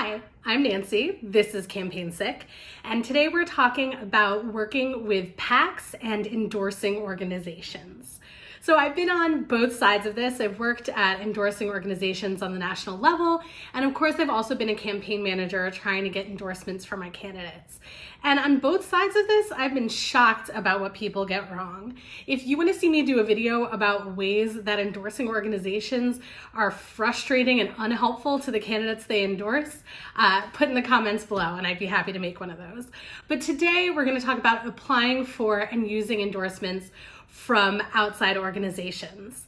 Hi, I'm Nancy. This is CampaignSick, and today we're talking about working with PACs and endorsing organizations. So I've been on both sides of this. I've worked at endorsing organizations on the national level, and of course I've also been a campaign manager trying to get endorsements for my candidates. And on both sides of this, I've been shocked about what people get wrong. If you want to see me do a video about ways that endorsing organizations are frustrating and unhelpful to the candidates they endorse, put in the comments below and I'd be happy to make one of those. But today we're going to talk about applying for and using endorsements from outside organizations.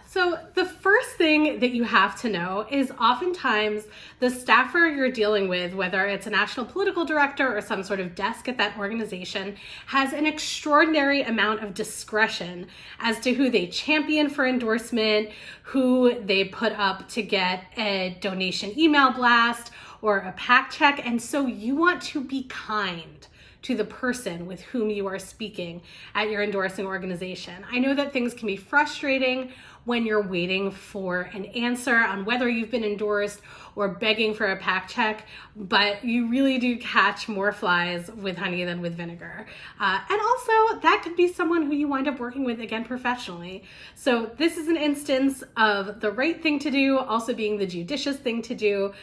So the first thing that you have to know is oftentimes the staffer you're dealing with, whether it's a national political director or some sort of desk at that organization, has an extraordinary amount of discretion as to who they champion for endorsement, who they put up to get a donation email blast or a PAC check. And so you want to be kind to the person with whom you are speaking at your endorsing organization. I know that things can be frustrating when you're waiting for an answer on whether you've been endorsed or begging for a PAC check, but you really do catch more flies with honey than with vinegar. And also that could be someone who you wind up working with again professionally. So this is an instance of the right thing to do, also being the judicious thing to do.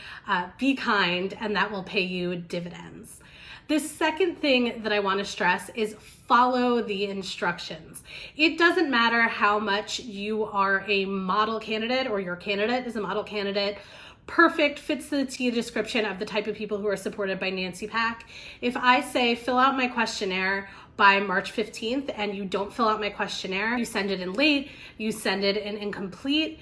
Be kind, and that will pay you dividends. The second thing that I want to stress is follow the instructions. It doesn't matter how much you are a model candidate or your candidate is a model candidate. Perfect fits the T description of the type of people who are supported by Nancy PAC. If I say fill out my questionnaire by March 15th and you don't fill out my questionnaire, you send it in late, you send it in incomplete,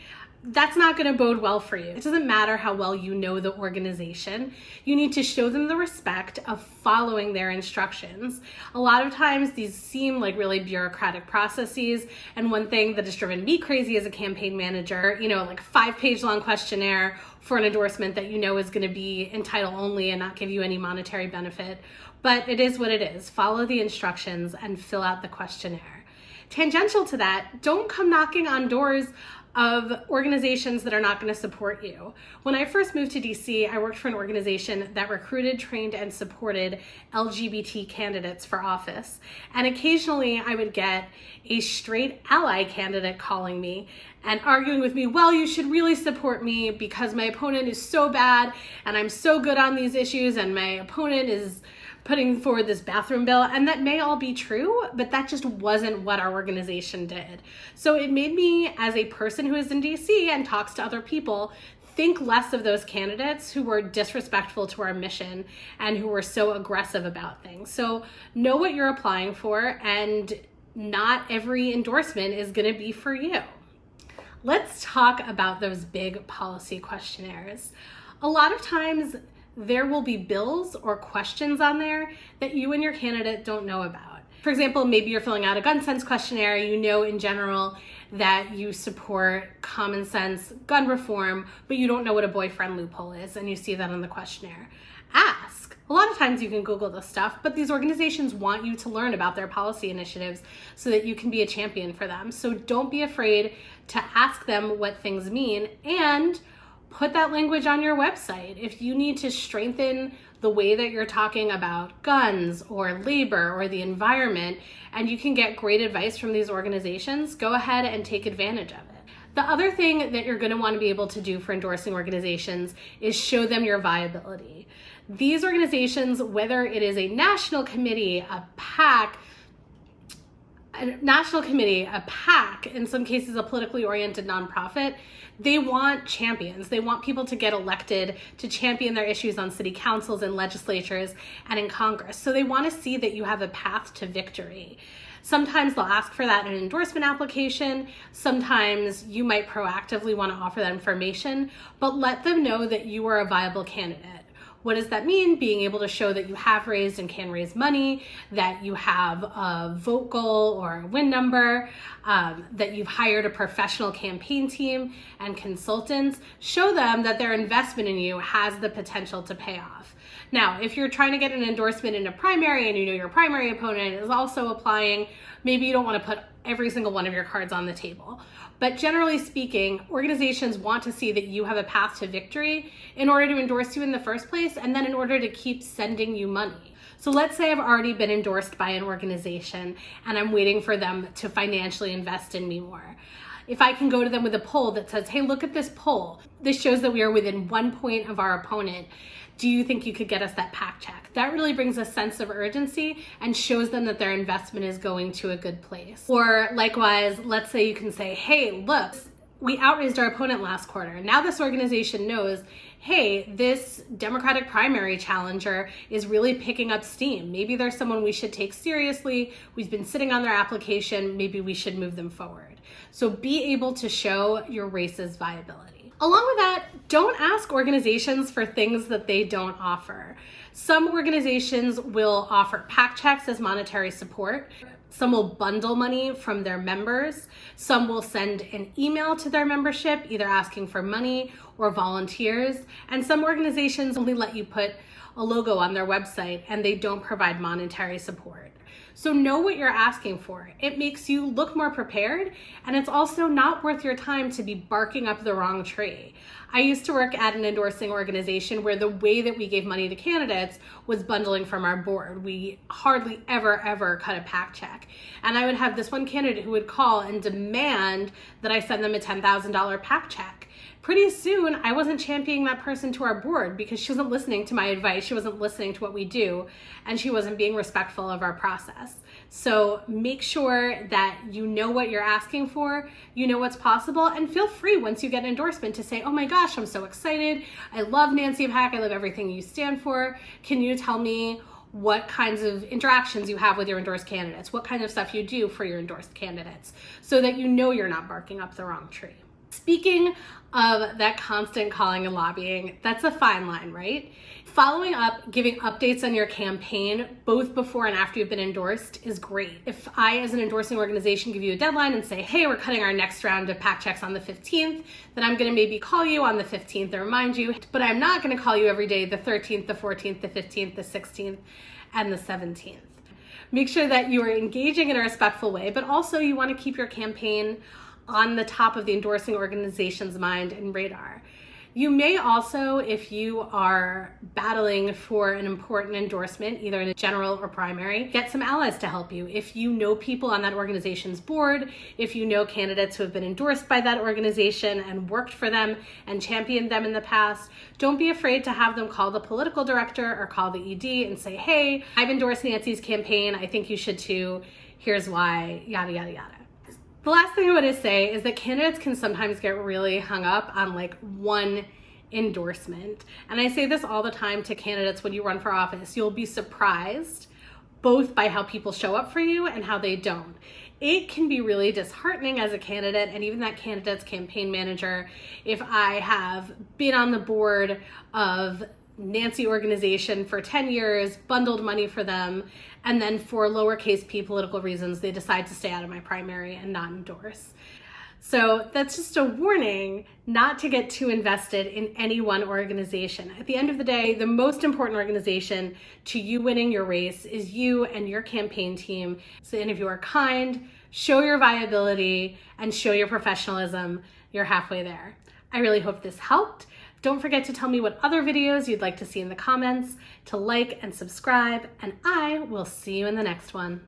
that's not going to bode well for you. It doesn't matter how well you know the organization. You need to show them the respect of following their instructions. A lot of times these seem like really bureaucratic processes, and one thing that has driven me crazy as a campaign manager, like a 5-page long questionnaire for an endorsement that you know is going to be entitle only and not give you any monetary benefit. But it is what it is. Follow the instructions and fill out the questionnaire. Tangential to that, don't come knocking on doors of organizations that are not going to support you. When I first moved to DC, I worked for an organization that recruited, trained, and supported LGBT candidates for office. And occasionally I would get a straight ally candidate calling me and arguing with me, well, you should really support me because my opponent is so bad and I'm so good on these issues and my opponent is putting forward this bathroom bill. And that may all be true, but that just wasn't what our organization did. So it made me, as a person who is in DC and talks to other people, think less of those candidates who were disrespectful to our mission and who were so aggressive about things. So know what you're applying for, and not every endorsement is gonna be for you. Let's talk about those big policy questionnaires. A lot of times, there will be bills or questions on there that you and your candidate don't know about. For example, maybe you're filling out a gun sense questionnaire. You know in general that you support common sense gun reform, but you don't know what a boyfriend loophole is, and you see that on the questionnaire. Ask. A lot of times you can Google this stuff, but these organizations want you to learn about their policy initiatives so that you can be a champion for them. So don't be afraid to ask them what things mean, and put that language on your website. If you need to strengthen the way that you're talking about guns or labor or the environment, and you can get great advice from these organizations, go ahead and take advantage of it. The other thing that you're going to want to be able to do for endorsing organizations is show them your viability. These organizations, whether it is a national committee, a PAC, in some cases a politically oriented nonprofit, they want champions. They want people to get elected to champion their issues on city councils and legislatures and in Congress. So they want to see that you have a path to victory. Sometimes they'll ask for that in an endorsement application. Sometimes you might proactively want to offer that information, but let them know that you are a viable candidate. What does that mean? Being able to show that you have raised and can raise money, that you have a vote goal or a win number, that you've hired a professional campaign team and consultants. Show them that their investment in you has the potential to pay off. Now, if you're trying to get an endorsement in a primary and you know your primary opponent is also applying, maybe you don't want to put every single one of your cards on the table. But generally speaking, organizations want to see that you have a path to victory in order to endorse you in the first place, and then in order to keep sending you money. So let's say I've already been endorsed by an organization and I'm waiting for them to financially invest in me more. If I can go to them with a poll that says, hey, look at this poll. This shows that we are within 1 point of our opponent. Do you think you could get us that PAC check? That really brings a sense of urgency and shows them that their investment is going to a good place. Or likewise, let's say you can say, hey, look, we outraised our opponent last quarter. Now this organization knows, hey, this Democratic primary challenger is really picking up steam. Maybe there's someone we should take seriously. We've been sitting on their application. Maybe we should move them forward. So be able to show your race's viability. Along with that, don't ask organizations for things that they don't offer. Some organizations will offer PAC checks as monetary support. Some will bundle money from their members. Some will send an email to their membership, either asking for money or volunteers. And some organizations only let you put a logo on their website and they don't provide monetary support. So know what you're asking for. It makes you look more prepared, and it's also not worth your time to be barking up the wrong tree. I used to work at an endorsing organization where the way that we gave money to candidates was bundling from our board. We hardly ever cut a PAC check. And I would have this one candidate who would call and demand that I send them a $10,000 PAC check. Pretty soon, I wasn't championing that person to our board because she wasn't listening to my advice, she wasn't listening to what we do, and she wasn't being respectful of our process. So make sure that you know what you're asking for, you know what's possible, and feel free once you get an endorsement to say, oh my gosh, I'm so excited. I love Nancy PAC. I love everything you stand for. Can you tell me what kinds of interactions you have with your endorsed candidates, what kind of stuff you do for your endorsed candidates, so that you know you're not barking up the wrong tree. Speaking of that constant calling and lobbying, that's a fine line, right? Following up, giving updates on your campaign, both before and after you've been endorsed, is great. If I, as an endorsing organization, give you a deadline and say, hey, we're cutting our next round of PAC checks on the 15th, then I'm gonna maybe call you on the 15th to remind you, but I'm not gonna call you every day, the 13th, the 14th, the 15th, the 16th, and the 17th. Make sure that you are engaging in a respectful way, but also you wanna keep your campaign on the top of the endorsing organization's mind and radar. You may also, if you are battling for an important endorsement, either in a general or primary, get some allies to help you. If you know people on that organization's board, if you know candidates who have been endorsed by that organization and worked for them and championed them in the past, don't be afraid to have them call the political director or call the ED and say, hey, I've endorsed Nancy's campaign. I think you should too. Here's why, yada, yada, yada. The last thing I want to say is that candidates can sometimes get really hung up on like one endorsement. And I say this all the time to candidates when you run for office. You'll be surprised both by how people show up for you and how they don't. It can be really disheartening as a candidate and even that candidate's campaign manager if I have been on the board of Nancy organization for 10 years, bundled money for them, and then for lowercase p political reasons, they decide to stay out of my primary and not endorse. So that's just a warning not to get too invested in any one organization. At the end of the day, the most important organization to you winning your race is you and your campaign team. So, and if you are kind, show your viability, and show your professionalism, you're halfway there. I really hope this helped. Don't forget to tell me what other videos you'd like to see in the comments, to like and subscribe, and I will see you in the next one.